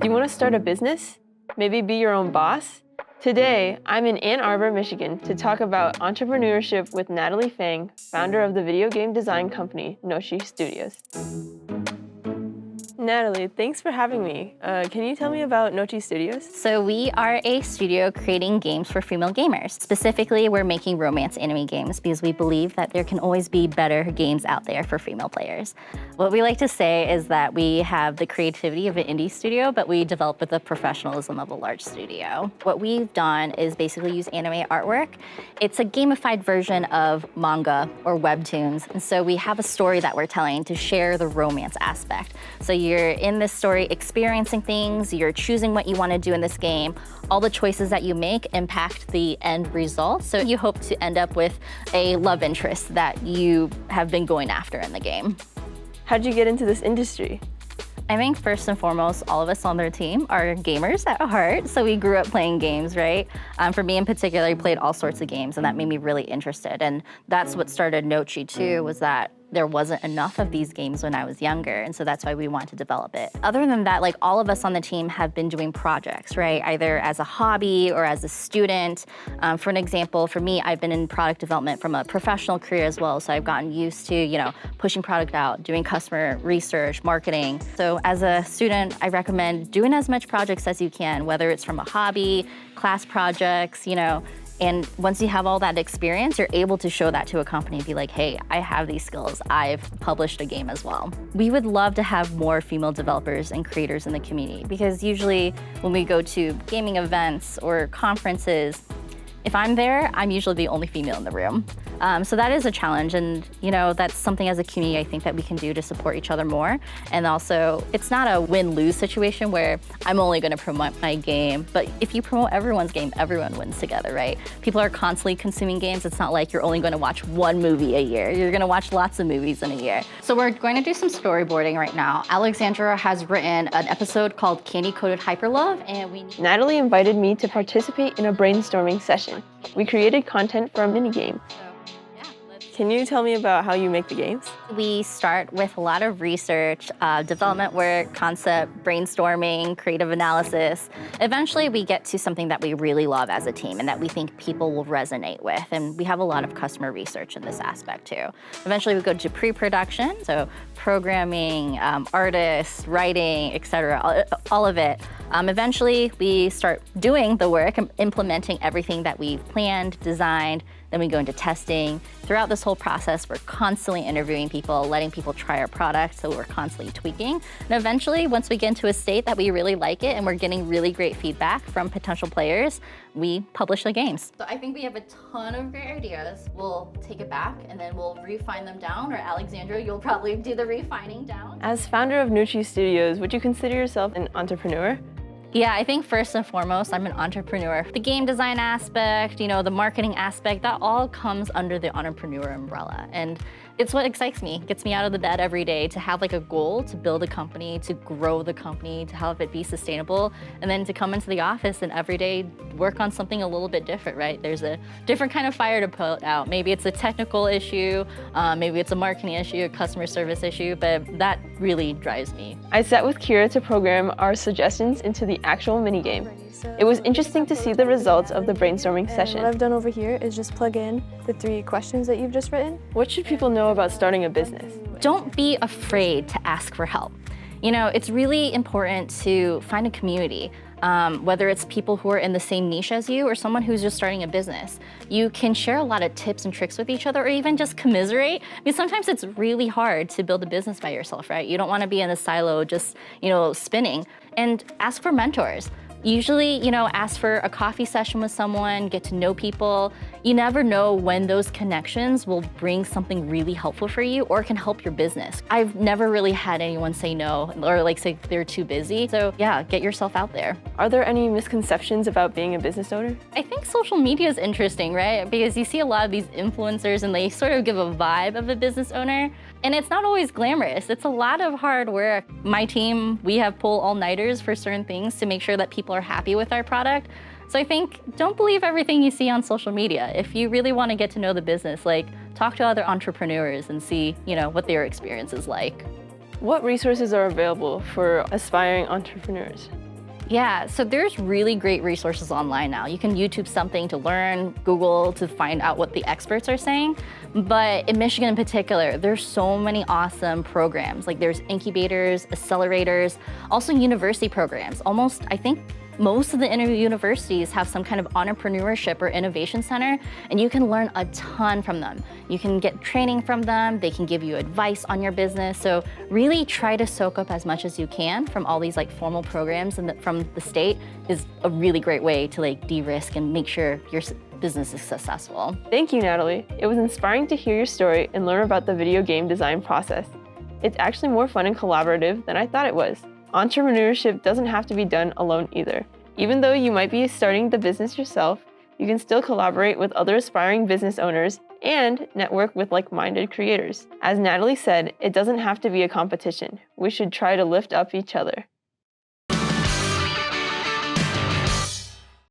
Do you want to start a business? Maybe be your own boss? Today, I'm in Ann Arbor, Michigan to talk about entrepreneurship with Natalie Fang, founder of the video game design company, Nochi Studios. Natalie, thanks for having me. Can you tell me about Nochi Studios? So we are a studio creating games for female gamers. Specifically, we're making romance anime games because we believe that there can always be better games out there for female players. What we like to say is that we have the creativity of an indie studio, but we develop with the professionalism of a large studio. What we've done is basically use anime artwork. It's a gamified version of manga or webtoons. And so we have a story that we're telling to share the romance aspect. So you're in this story experiencing things, you're choosing what you want to do in this game. All the choices that you make impact the end result. So you hope to end up with a love interest that you have been going after in the game. How'd you get into this industry? I think first and foremost, all of us on their team are gamers at heart. So we grew up playing games, right? For me in particular, I played all sorts of games and that made me really interested. And that's what started Nochi too, was that there wasn't enough of these games when I was younger, and so that's why we wanted to develop it. Other than that, like all of us on the team have been doing projects, right? Either as a hobby or as a student. For an example, for me, I've been in product development from a professional career as well, so I've gotten used to, pushing product out, doing customer research, marketing. So as a student, I recommend doing as much projects as you can, whether it's from a hobby, class projects, and once you have all that experience, you're able to show that to a company and be like, hey, I have these skills. I've published a game as well. We would love to have more female developers and creators in the community because usually when we go to gaming events or conferences, if I'm there, I'm usually the only female in the room. So that is a challenge, and that's something as a community I think that we can do to support each other more. And also, it's not a win-lose situation where I'm only gonna promote my game, but if you promote everyone's game, everyone wins together, right? People are constantly consuming games. It's not like you're only gonna watch one movie a year. You're gonna watch lots of movies in a year. So we're going to do some storyboarding right now. Alexandra has written an episode called Candy Coated Hyperlove, and Natalie invited me to participate in a brainstorming session. We created content for a mini game. Can you tell me about how you make the games? We start with a lot of research, development work, concept, brainstorming, creative analysis. Eventually, we get to something that we really love as a team and that we think people will resonate with. And we have a lot of customer research in this aspect too. Eventually, we go to pre-production, so programming, artists, writing, etc., all of it. Eventually, we start doing the work and implementing everything that we've planned, designed. Then we go into testing. Throughout this whole process, we're constantly interviewing people, letting people try our product, so we're constantly tweaking. And eventually, once we get into a state that we really like it and we're getting really great feedback from potential players, we publish the games. So I think we have a ton of great ideas. We'll take it back and then we'll refine them down, or Alexandra, you'll probably do the refining down. As founder of Nochi Studios, would you consider yourself an entrepreneur? Yeah, I think first and foremost, I'm an entrepreneur. The game design aspect, the marketing aspect, that all comes under the entrepreneur umbrella. And it's what excites me, gets me out of the bed every day to have like a goal to build a company, to grow the company, to have it be sustainable, and then to come into the office and every day work on something a little bit different, right? There's a different kind of fire to put out. Maybe it's a technical issue, maybe it's a marketing issue, a customer service issue, but that really drives me. I sat with Kira to program our suggestions into the actual minigame. It was interesting to see the results of the brainstorming session. What I've done over here is just plug in the 3 questions that you've just written. What should people know about starting a business? Don't be afraid to ask for help. It's really important to find a community, whether it's people who are in the same niche as you or someone who's just starting a business. You can share a lot of tips and tricks with each other or even just commiserate. Sometimes it's really hard to build a business by yourself, right? You don't want to be in a silo just, spinning. And ask for mentors. Usually, ask for a coffee session with someone, get to know people. You never know when those connections will bring something really helpful for you or can help your business. I've never really had anyone say no or say they're too busy. So yeah, get yourself out there. Are there any misconceptions about being a business owner? I think social media is interesting, right? Because you see a lot of these influencers and they sort of give a vibe of a business owner. And it's not always glamorous. It's a lot of hard work. My team, we have pull all-nighters for certain things to make sure that people are happy with our product. So I think don't believe everything you see on social media. If you really want to get to know the business, talk to other entrepreneurs and see, what their experience is like. What resources are available for aspiring entrepreneurs? Yeah, so there's really great resources online now. You can YouTube something to learn, Google to find out what the experts are saying. But in Michigan in particular, there's so many awesome programs. Like there's incubators, accelerators, also university programs. Almost, I think, most of the universities have some kind of entrepreneurship or innovation center, and you can learn a ton from them. You can get training from them, they can give you advice on your business. So really try to soak up as much as you can from all these like formal programs and from the state is a really great way to like de-risk and make sure your business is successful. Thank you, Natalie. It was inspiring to hear your story and learn about the video game design process. It's actually more fun and collaborative than I thought it was. Entrepreneurship doesn't have to be done alone either. Even though you might be starting the business yourself, you can still collaborate with other aspiring business owners and network with like-minded creators. As Natalie said, it doesn't have to be a competition. We should try to lift up each other.